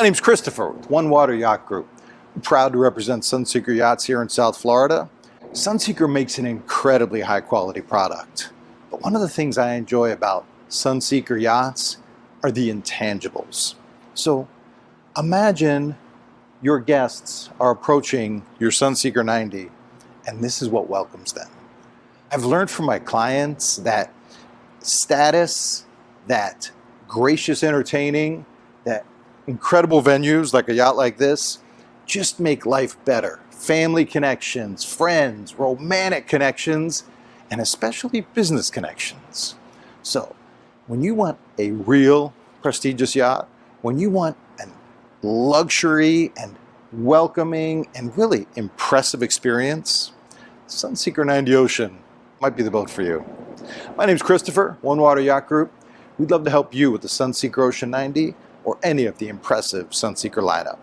My name's Christopher with One Water Yacht Group. I'm proud to represent Sunseeker Yachts here in South Florida. Sunseeker makes an incredibly high quality product. But one of the things I enjoy about Sunseeker yachts are the intangibles. So imagine your guests are approaching your Sunseeker 90 and this is what welcomes them. I've learned from my clients that status, that gracious entertaining, that incredible venues like a yacht like this just make life better. Family connections, friends, romantic connections, and especially business connections. So when you want a real prestigious yacht, when you want a luxury and welcoming and really impressive experience, Sunseeker 90 Ocean might be the boat for you. My name's Christopher, One Water Yacht Group. We'd love to help you with the Sunseeker Ocean 90 or any of the impressive Sunseeker lineup.